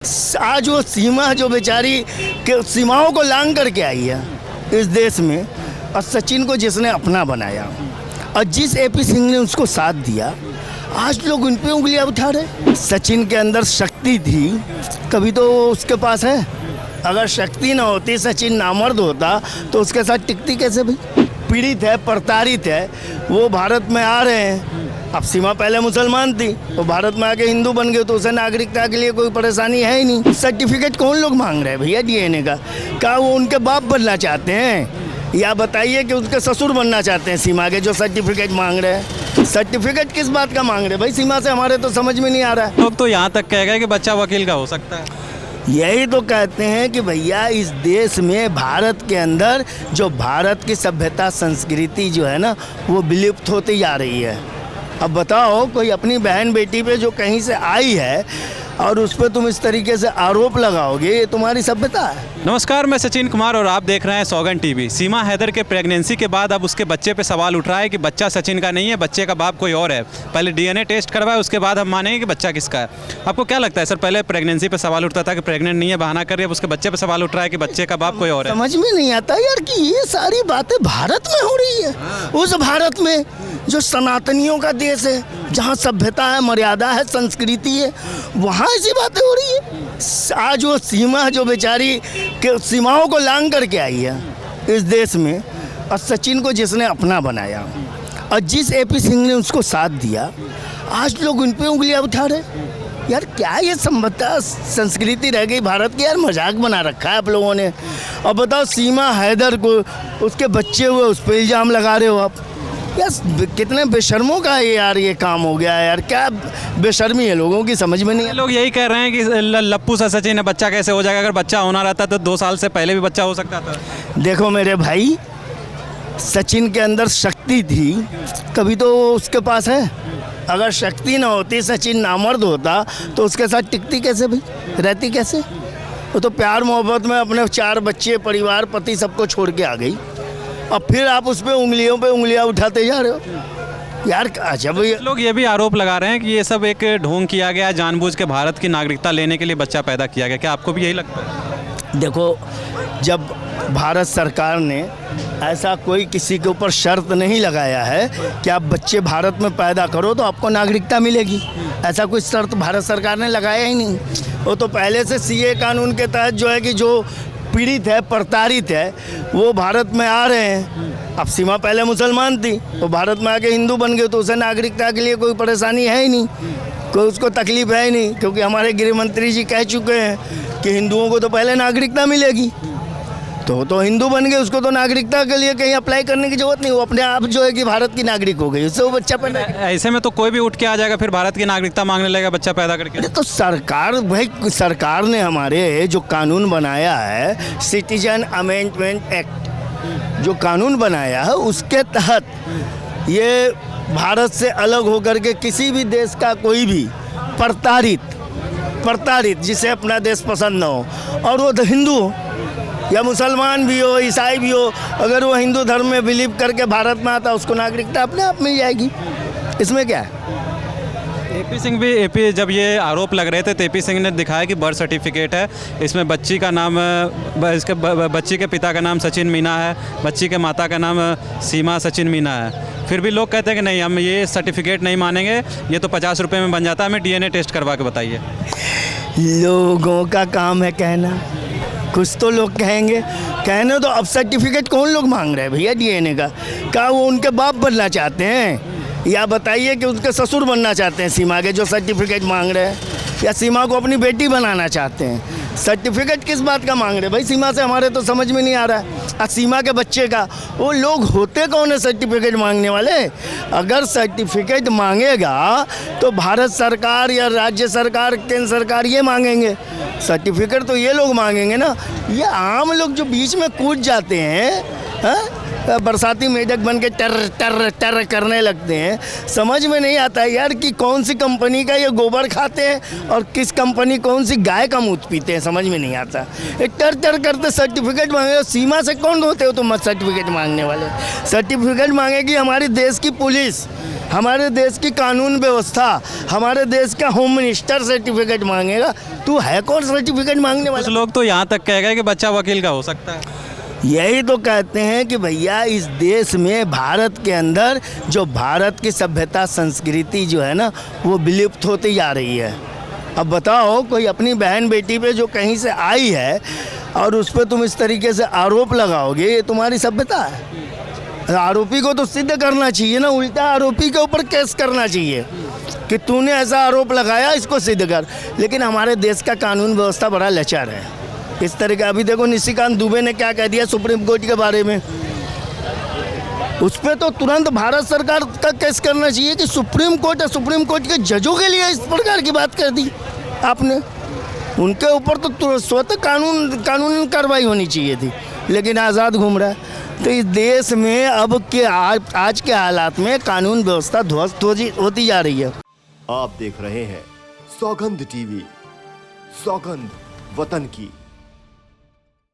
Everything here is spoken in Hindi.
आज वो सीमा जो बेचारी के सीमाओं को लांग करके आई है इस देश में, और सचिन को जिसने अपना बनाया और जिस एपी सिंह ने उसको साथ दिया, आज लोग उन पे उंगलियां उठा रहे। सचिन के अंदर शक्ति थी, कभी तो उसके पास है। अगर शक्ति ना होती, सचिन नामर्द होता, तो उसके साथ टिकती कैसे भाई? पीड़ित है, प्रताड़ित है, वो भारत में आ रहे हैं। अब सीमा पहले मुसलमान थी, वो भारत में आके हिंदू बन गए, तो उसे नागरिकता के लिए कोई परेशानी है ही नहीं। सर्टिफिकेट कौन लोग मांग रहे हैं भैया डीएनए का? क्या वो उनके बाप बनना चाहते हैं, या बताइए कि उनके ससुर बनना चाहते हैं सीमा के, जो सर्टिफिकेट मांग रहे हैं? सर्टिफिकेट किस बात का मांग रहे हैं भाई सीमा से? हमारे तो समझ में नहीं आ रहा है। लोग तो यहाँ तक कह गए कि बच्चा वकील का हो सकता है। यही तो कहते हैं कि भैया इस देश में, भारत के अंदर जो भारत की सभ्यता संस्कृति जो है ना, वो विलुप्त होती जा रही है। अब बताओ, कोई अपनी बहन बेटी पे जो कहीं से आई है और उस पर तुम इस तरीके से आरोप लगाओगे, ये तुम्हारी सभ्यता है? नमस्कार, मैं सचिन कुमार और आप देख रहे हैं सौगन टीवी। सीमा हैदर के प्रेगनेंसी के बाद अब उसके बच्चे पे सवाल उठ रहा है कि बच्चा सचिन का नहीं है, बच्चे का बाप कोई और है। पहले डीएनए टेस्ट करवाए, उसके बाद हम मानेंगे कि बच्चा किसका है। आपको क्या लगता है सर? पहले प्रेगनेंसी पे सवाल उठता था कि प्रेग्नेंट नहीं है, बहाना कर रही है, उसके बच्चे पे सवाल उठ रहा है कि बच्चे का बाप कोई और है। समझ में नहीं आता यार कि ये सारी बातें भारत में हो रही है। उस भारत में जो सनातनियों का देश है, जहाँ सभ्यता है, मर्यादा है, संस्कृति है, वहाँ ऐसी बातें हो रही है। आज वो सीमा जो बेचारी के सीमाओं को लांग करके आई है इस देश में, और सचिन को जिसने अपना बनाया और जिस एपी सिंह ने उसको साथ दिया, आज लोग उन पे उंगलियां उठा रहे। यार क्या ये सभ्यता संस्कृति रह गई भारत की? यार मजाक बना रखा है आप लोगों ने। और बताओ, सीमा हैदर को, उसके बच्चे हुए, उस पर इल्ज़ाम लगा रहे हो आप। यार कितने बेशर्मों का यार ये काम हो गया है यार। क्या बेशर्मी है लोगों की, समझ में नहीं है। लोग यही कह रहे हैं कि लप्पू सा सचिन है, बच्चा कैसे हो जाएगा? अगर बच्चा होना रहता तो 2 साल से पहले भी बच्चा हो सकता था। देखो मेरे भाई, सचिन के अंदर शक्ति थी, कभी तो उसके पास है। अगर शक्ति ना होती, सचिन नामर्द होता, तो उसके साथ टिकती कैसे भाई, रहती कैसे? वो तो प्यार मोहब्बत में अपने 4 बच्चे, परिवार, पति सबको छोड़ के आ गई, अब फिर आप उस पर उंगलियों पे उंगलियां उठाते जा रहे हो यार। अच्छा भैया, लोग ये भी आरोप लगा रहे हैं कि ये सब एक ढोंग किया गया, जानबूझ के भारत की नागरिकता लेने के लिए बच्चा पैदा किया गया। क्या आपको भी यही लगता है? देखो, जब भारत सरकार ने ऐसा कोई किसी के ऊपर शर्त नहीं लगाया है कि आप बच्चे भारत में पैदा करो तो आपको नागरिकता मिलेगी, ऐसा कोई शर्त भारत सरकार ने लगाया ही नहीं। वो तो पहले से सीए कानून के तहत जो है कि जो पीड़ित है, प्रताड़ित है, वो भारत में आ रहे हैं। अब सीमा पहले मुसलमान थी, वो भारत में आके हिंदू बन गए, तो उसे नागरिकता के लिए कोई परेशानी है ही नहीं, कोई उसको तकलीफ है ही नहीं, क्योंकि हमारे गृह मंत्री जी कह चुके हैं कि हिंदुओं को तो पहले नागरिकता मिलेगी। तो हिंदू बन गए, उसको तो नागरिकता के लिए कहीं अप्लाई करने की जरूरत नहीं, वो अपने आप जो है कि भारत की नागरिक हो गई, उससे वो बच्चा पैदा। ऐसे में तो कोई भी उठ के आ जाएगा, फिर भारत की नागरिकता मांगने लगेगा बच्चा पैदा करके। तो सरकार भाई, सरकार ने हमारे जो कानून बनाया है, सिटीजन अमेंडमेंट एक्ट जो कानून बनाया है, उसके तहत ये भारत से अलग होकर के किसी भी देश का कोई भी प्रताड़ित जिसे अपना देश पसंद ना हो, और वो हिंदू हो या मुसलमान भी हो, ईसाई भी हो, अगर वो हिंदू धर्म में बिलीव करके भारत में आता, उसको नागरिकता अपने आप मिल जाएगी। इसमें क्या है? एपी जब ये आरोप लग रहे थे तो एपी सिंह ने दिखाया कि बर्थ सर्टिफिकेट है, इसमें बच्ची का नाम, इसके बच्ची के पिता का नाम सचिन मीना है, बच्ची के माता का नाम सीमा सचिन मीना है। फिर भी लोग कहते हैं कि नहीं, हम ये सर्टिफिकेट नहीं मानेंगे, ये तो 50 रुपये में बन जाता है, हमें डीएनए टेस्ट करवा के बताइए। लोगों का काम है कहना, कुछ तो लोग कहेंगे। कहने तो अब सर्टिफिकेट कौन लोग मांग रहे हैं भैया डीएनए का? क्या वो उनके बाप बनना चाहते हैं, या बताइए कि उनके ससुर बनना चाहते हैं सीमा के, जो सर्टिफिकेट मांग रहे हैं? या सीमा को अपनी बेटी बनाना चाहते हैं? सर्टिफिकेट किस बात का मांग रहे हैं भाई सीमा से? हमारे तो समझ में नहीं आ रहा है। सीमा के बच्चे का वो लोग होते कौन है सर्टिफिकेट मांगने वाले? अगर सर्टिफिकेट मांगेगा तो भारत सरकार या राज्य सरकार, केंद्र सरकार ये मांगेंगे सर्टिफिकेट, तो ये लोग मांगेंगे ना। ये आम लोग जो बीच में कूद जाते हैं, बरसाती मेढक बन के टर टर टर करने लगते हैं, समझ में नहीं आता है यार कि कौन सी कंपनी का ये गोबर खाते हैं और किस कंपनी, कौन सी गाय का मूत्र पीते हैं, समझ में नहीं आता। ये टर टर करते सर्टिफिकेट मांगे। सीमा से कौन होते हो तुम सर्टिफिकेट मांगने वाले? सर्टिफिकेट मांगेगी हमारी देश की पुलिस, हमारे देश की कानून व्यवस्था, हमारे देश का होम मिनिस्टर सर्टिफिकेट मांगेगा, तू है कौन सर्टिफिकेट मांगने कुछ वाला? लोग तो यहाँ तक कह गए कि बच्चा वकील का हो सकता है। यही तो कहते हैं कि भैया इस देश में, भारत के अंदर जो भारत की सभ्यता संस्कृति जो है ना, वो विलुप्त होती जा रही है। अब बताओ, कोई अपनी बहन बेटी पे जो कहीं से आई है और उस पर तुम इस तरीके से आरोप लगाओगे, ये तुम्हारी सभ्यता है? आरोपी को तो सिद्ध करना चाहिए ना, उल्टा आरोपी के ऊपर केस करना चाहिए कि तूने ऐसा आरोप लगाया, इसको सिद्ध कर। लेकिन हमारे देश का कानून व्यवस्था बड़ा लचर है इस तरह का। अभी देखो निशिकांत दुबे ने क्या कह दिया सुप्रीम कोर्ट के बारे में, उस पर तो तुरंत भारत सरकार का केस करना चाहिए कि सुप्रीम कोर्ट है, सुप्रीम कोर्ट के जजों के लिए इस प्रकार की बात कर दी आपने। उनके ऊपर तो स्वतः कानूनी कार्रवाई होनी चाहिए थी, लेकिन आज़ाद घूम रहा है। तो इस देश में अब के आज के हालात में कानून व्यवस्था ध्वस्त होती जा रही है। आप देख रहे हैं सौगंध टीवी, सौगंध वतन की।